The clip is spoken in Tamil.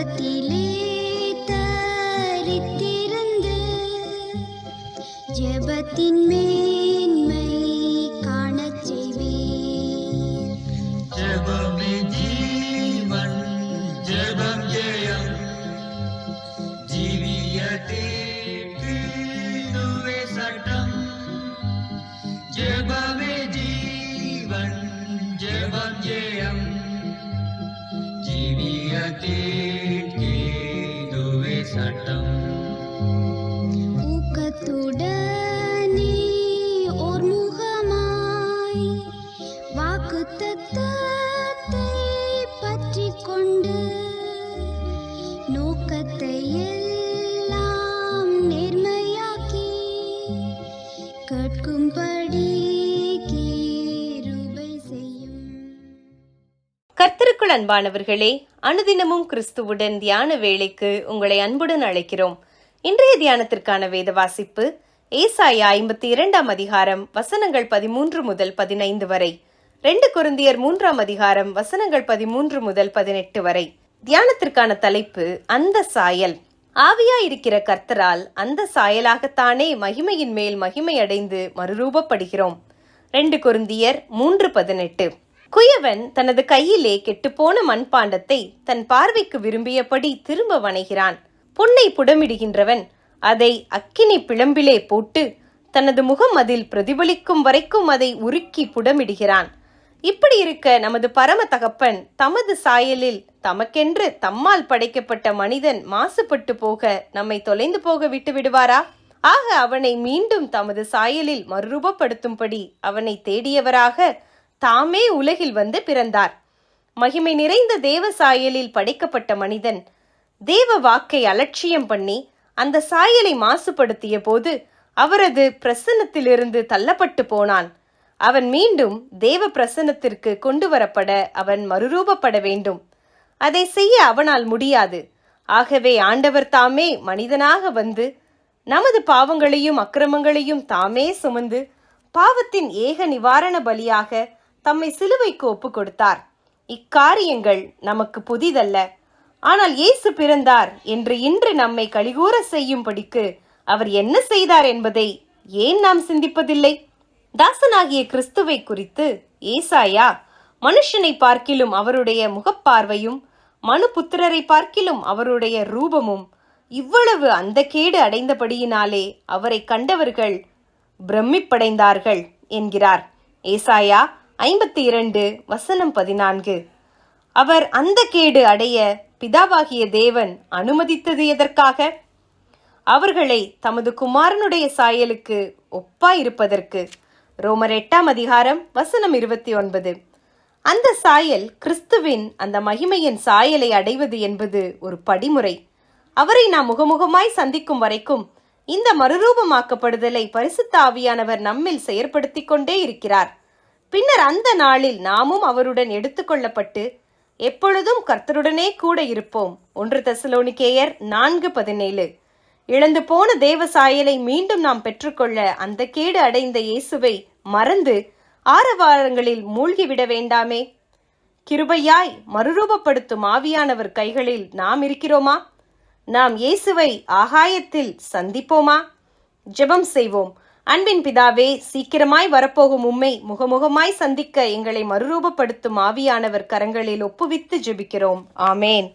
ஜெபத்திலே தரித்திருந்து ஜெபத்தின் மேன்மை காணச் செய்வீர். ஜெபமே ஜீவன், ஜெபம் ஜெயம், ஜீவியத்தேடுவே சட்டம். ஜெபமே ஜீவன், ஜெபம் ஜெயம், ஜீவியத்தேடுவே சட்டம். ஊக்கத்துடனே ஓர் முகமாய் வாக்குத்தத்தத்தை பற்றிக் கொண்டு நோக்கத்தை எல்லாம் நேர்மையாக்கி கேட்கும்படி கிருபை செய்யும். கர்த்தருக்குள் அன்பானவர்களே, அனுதினமும் கிறிஸ்துவுடன் தியான வேளைக்கு உங்களை அன்புடன் அழைக்கிறோம். இன்றைய தியானத்திற்கான வேத வாசிப்பு ஏசாயா 52 அதிகாரம் வசனங்கள் 13 முதல் 15 வரை, 2 கொரிந்தியர் 3 அதிகாரம் வசனங்கள் 13 முதல் 18 வரை. தியானத்திற்கான தலைப்பு அந்த சாயல். ஆவியாயிருக்கிற கர்த்தரால் அந்த சாயலாகத்தானே மகிமையின் மேல் மகிமை அடைந்து மறுரூபப்படுகிறோம். 2 கொரிந்தியர் 3:18. குயவன் தனது கையிலே கெட்டுப்போன மண்பாண்டத்தை தன் பார்வைக்கு விரும்பியபடி திரும்ப வணைகிறான். பொன்னை புடமிடுகின்றவன் அதை அக்கினி பிளம்பிலே போட்டு தனது முகம் அதில் பிரதிபலிக்கும் வரைக்கும் அதை உருக்கி புடமிடுகிறான். இப்படி இருக்க நமது பரம தகப்பன் தமது சாயலில் தமக்கென்று தம்மால் படைக்கப்பட்ட மனிதன் மாசுபட்டு போக நம்மை தொலைந்து போக விட்டு விடுவாரா? ஆக அவனை மீண்டும் தமது சாயலில் மறுரூபப்படுத்தும்படி அவனை தேடியவராக தாமே உலகில் வந்து பிறந்தார். மகிமை நிறைந்த தேவ சாயலில் படைக்கப்பட்ட மனிதன் தேவ வாக்கை அலட்சியம் பண்ணி அந்த சாயலை மாசுபடுத்திய போது அவரது பிரசன்னத்திலிருந்து தள்ளப்பட்டு போனான். அவன் மீண்டும் தேவ பிரசன்னத்திற்கு கொண்டு வரப்பட அவன் மறுரூபப்பட வேண்டும். அதை செய்ய அவனால் முடியாது. ஆகவே ஆண்டவர் தாமே மனிதனாக வந்து நமது பாவங்களையும் அக்கிரமங்களையும் தாமே சுமந்து பாவத்தின் ஏக நிவாரண பலியாக தம்மை சிலுவைக்கு ஒப்பு கொடுத்தார். இக்காரியங்கள் நமக்கு புதிதல்ல. ஆனால் இயேசு பிறந்தார் என்று இன்று நம்மை கலிகூற செய்யும்படிக்கு அவர் என்ன செய்தார் என்பதை ஏன் நாம் சிந்திப்பதில்லை? தாசனாகிய கிறிஸ்துவை குறித்து ஏசாயா மனுஷனை பார்க்கிலும் அவருடைய முகப்பார்வையும் மனுபுத்திரரை பார்க்கிலும் அவருடைய ரூபமும் இவ்வளவு அந்த கேடு அடைந்தபடியினாலே அவரை கண்டவர்கள் பிரமிப்படைந்தார்கள் என்கிறார். ஏசாயா 52 வசனம் 14. அவர் அந்த கேடு அடைய பிதாவாகிய தேவன் அனுமதித்தது எதற்காக? அவர்களை தமது குமாரனுடைய சாயலுக்கு ஒப்பாயிருப்பதற்கு. ரோமர் 8 அதிகாரம் வசனம் 29. அந்த சாயல் கிறிஸ்துவின் அந்த மகிமையின் சாயலை அடைவது என்பது ஒரு படிமுறை. அவரை நாம் முகமுகமாய் சந்திக்கும் வரைக்கும் இந்த மறுரூபமாக்கப்படுதலை பரிசுத்த ஆவியானவர் நம்மில் செயற்படுத்திக் கொண்டே இருக்கிறார். பின்னர் அந்த நாளில் நாமும் அவருடன் எடுத்துக்கொள்ளப்பட்டு எப்பொழுதும் கர்த்தருடனே கூட இருப்போம். 1 தெசலோனிக்கேயர் 4:17. இழந்து போன தேவ சாயலை மீண்டும் நாம் பெற்றுக்கொள்ள அந்த கேடு அடைந்த இயேசுவை மறந்து ஆரவாரங்களில் மூழ்கிவிட வேண்டாமே. கிருபையாய் மறுரூபப்படுத்தும் ஆவியானவர் கைகளில் நாம் இருக்கிறோமா? நாம் இயேசுவை ஆகாயத்தில் சந்திப்போமா? ஜெபம் செய்வோம். அன்பின் பிதாவே, சீக்கிரமாய் வரப்போகும் உம்மை முகமுகமாய் சந்திக்க எங்களை மறுரூபப்படுத்தும் ஆவியானவர் கரங்களில் ஒப்புவித்து ஜெபிக்கிறோம். ஆமேன்.